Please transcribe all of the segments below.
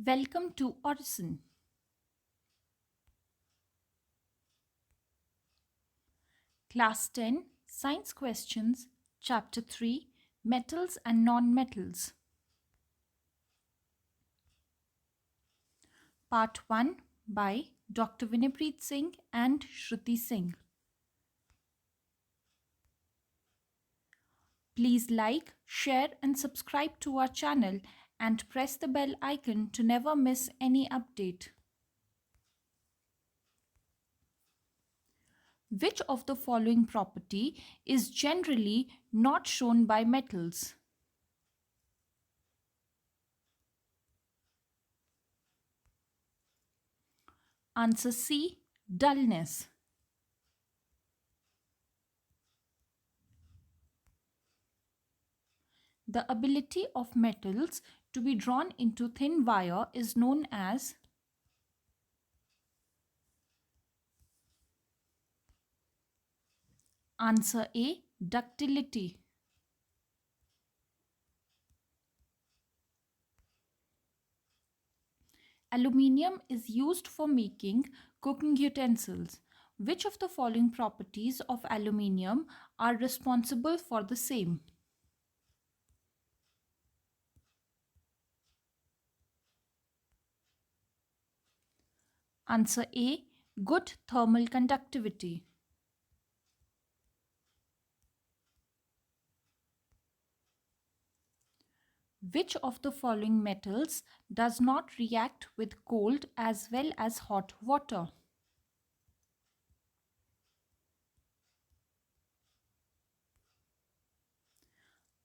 Welcome to Orison. Class 10 Science Questions, Chapter 3 Metals and Non-Metals. Part 1 by Dr. Vinaypreet Singh and Shruti Singh. Please like, share and subscribe to our channel and press the bell icon to never miss any update. Which of the following property is generally not shown by metals? Answer C. Dullness. The ability of metals to be drawn into thin wire is known as Answer A. Ductility. Aluminium is used for making cooking utensils. Which of the following properties of aluminium are responsible for the same? Answer A. Good thermal conductivity. Which of the following metals does not react with cold as well as hot water?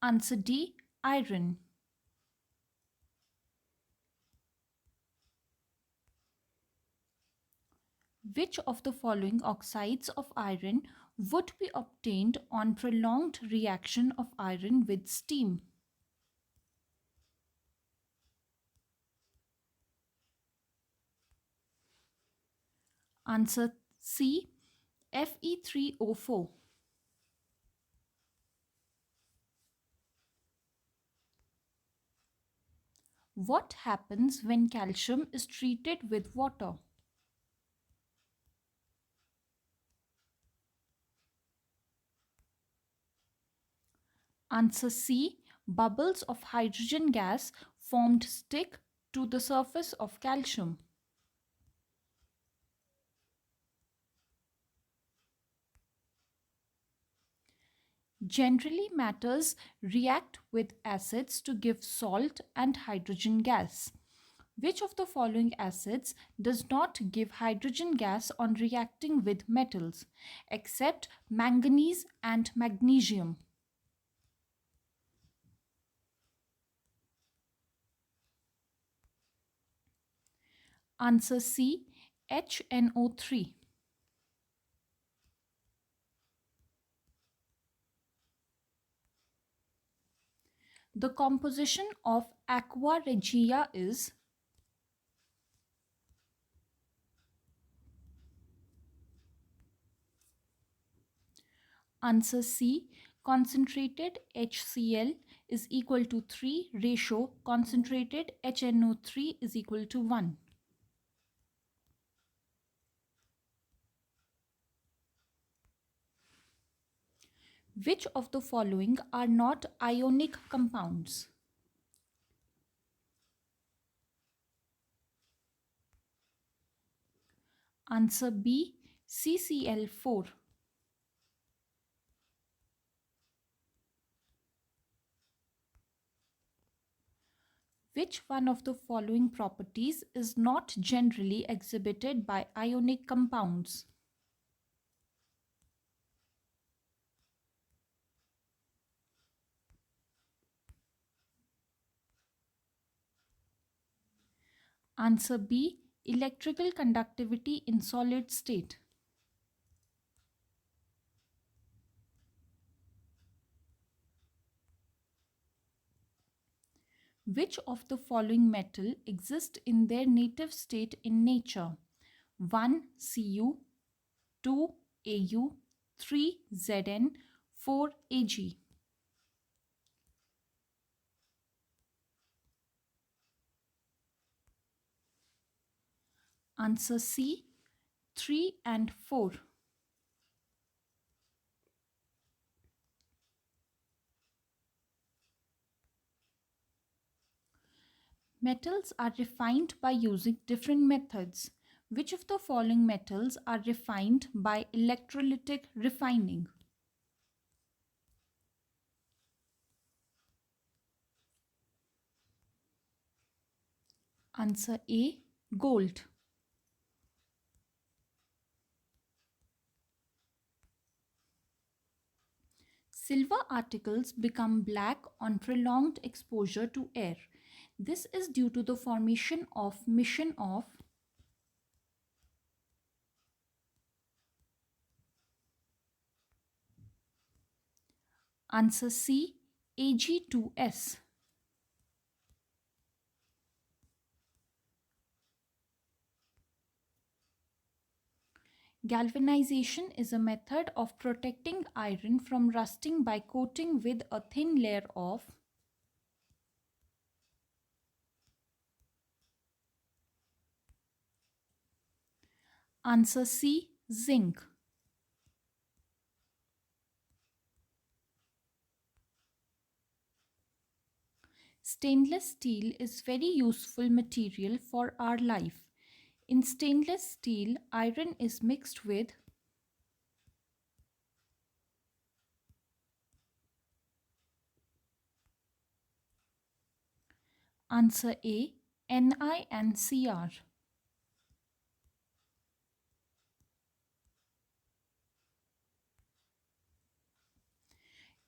Answer D. Iron. Which of the following oxides of iron would be obtained on prolonged reaction of iron with steam? Answer C. Fe3O4. What happens when calcium is treated with water? Answer C. Bubbles of hydrogen gas formed stick to the surface of calcium. Generally, matters react with acids to give salt and hydrogen gas. Which of the following acids does not give hydrogen gas on reacting with metals, except manganese and magnesium? Answer C. HNO3. The composition of aqua regia is Answer C. Concentrated HCl is equal to 3 ratio concentrated HNO3 is equal to 1. Which of the following are not ionic compounds? Answer B. CCl4. Which one of the following properties is not generally exhibited by ionic compounds? Answer B. Electrical conductivity in solid state. Which of the following metal exist in their native state in nature? 1 Cu, 2 Au, 3 Zn, 4 Ag. Answer C, 3 and 4. Metals are refined by using different methods. Which of the following metals are refined by electrolytic refining? Answer A, gold. Silver articles become black on prolonged exposure to air. This is due to the formation of mission of answer C, Ag2S. Galvanization is a method of protecting iron from rusting by coating with a thin layer of answer C, zinc. Stainless steel is very useful material for our life. In stainless steel, iron is mixed with answer A, NiNCr.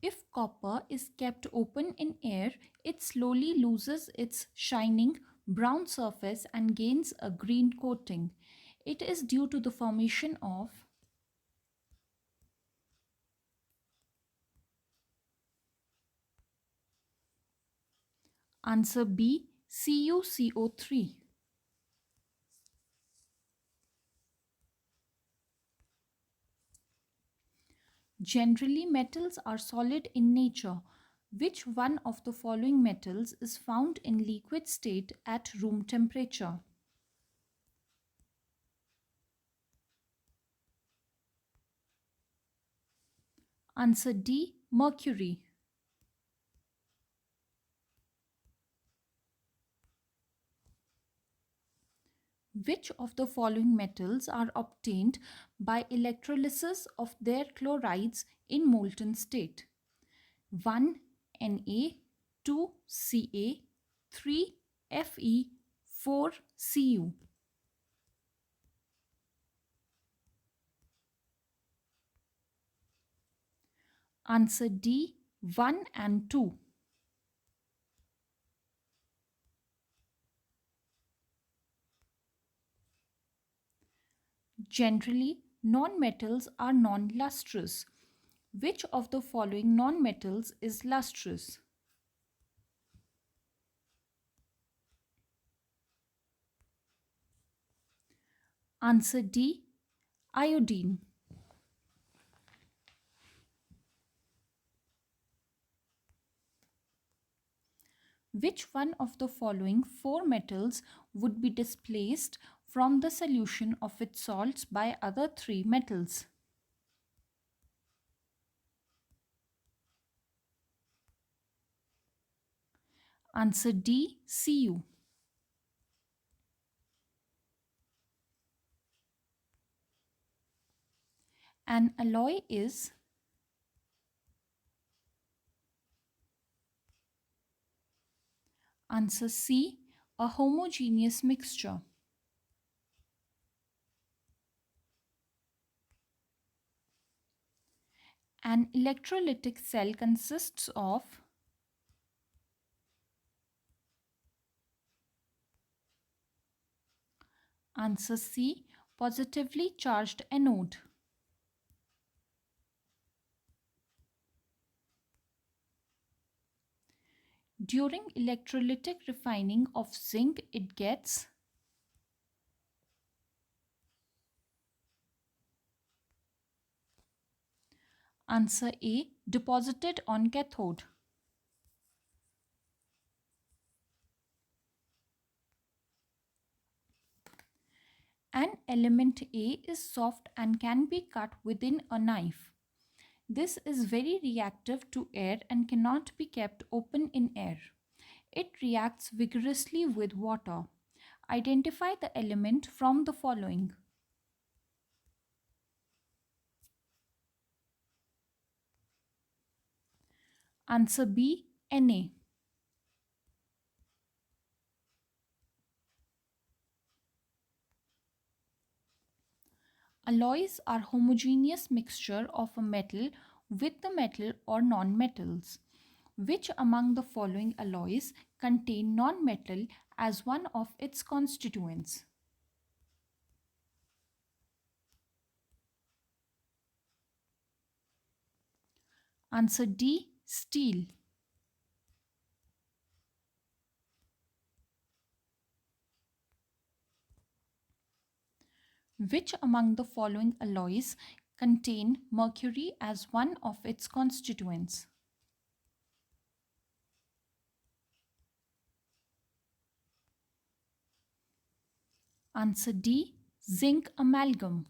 If copper is kept open in air, it slowly loses its shining brown surface and gains a green coating. It is due to the formation of answer B, CuCO3. Generally, metals are solid in nature. Which one of the following metals is found in liquid state at room temperature? Answer D, mercury. Which of the following metals are obtained by electrolysis of their chlorides in molten state? 1 Na, 2 Ca, 3 Fe, 4 Cu. Answer D, 1 and 2. Generally, nonmetals are non-lustrous. Which of the following nonmetals is lustrous? Answer D, iodine. Which one of the following four metals would be displaced from the solution of its salts by other three metals? Answer D, Cu. An alloy is answer C, a homogeneous mixture. An electrolytic cell consists of answer C, positively charged anode. During electrolytic refining of zinc, it gets answer A, deposited on cathode. And element A is soft and can be cut within a knife. This is very reactive to air and cannot be kept open in air. It reacts vigorously with water. Identify the element from the following. Answer B, Na. Alloys are homogeneous mixture of a metal with the metal or non-metals. Which among the following alloys contain non-metal as one of its constituents? Answer D, steel. Which among the following alloys contain mercury as one of its constituents? Answer D, zinc amalgam.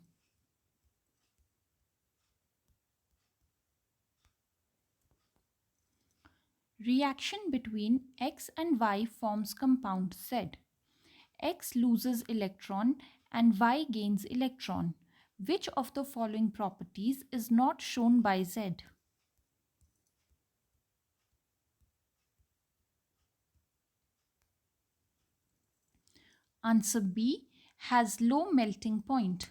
Reaction between X and Y forms compound Z. X loses electron and Y gains electron. Which of the following properties is not shown by Z? Answer B, has low melting point.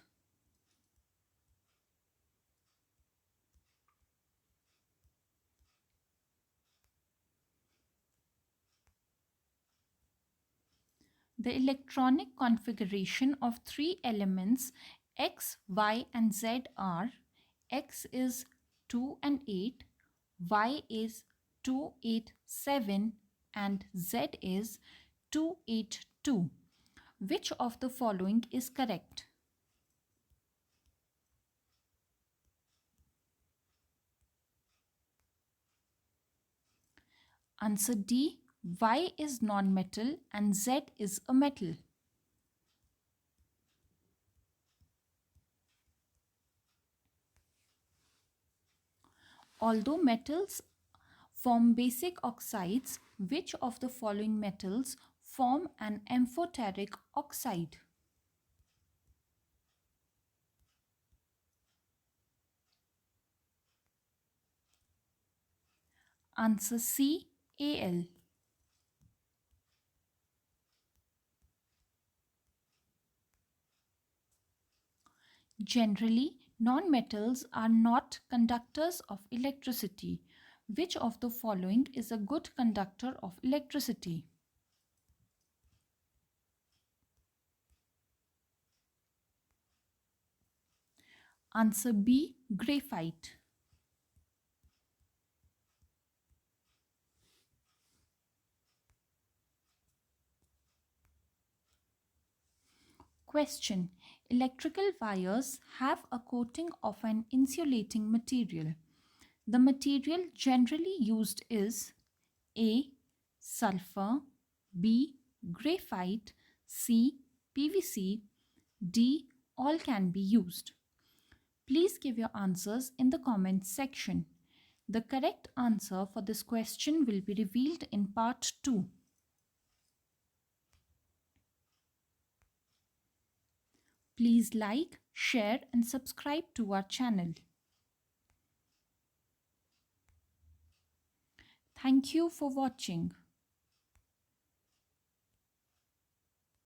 The electronic configuration of three elements X, Y and Z are: X is 2 and 8, Y is 2, 8, 7 and Z is 2, 8, 2. Which of the following is correct? Answer D, Y is non-metal and Z is a metal. Although metals form basic oxides, which of the following metals form an amphoteric oxide? Answer C, Al. Generally, nonmetals are not conductors of electricity. Which of the following is a good conductor of electricity? Answer B, graphite. Question. Electrical wires have a coating of an insulating material. The material generally used is A, sulfur, B, graphite, C, PVC, D, all can be used. Please give your answers in the comments section. The correct answer for this question will be revealed in part 2. Please like, share and subscribe to our channel. Thank you for watching.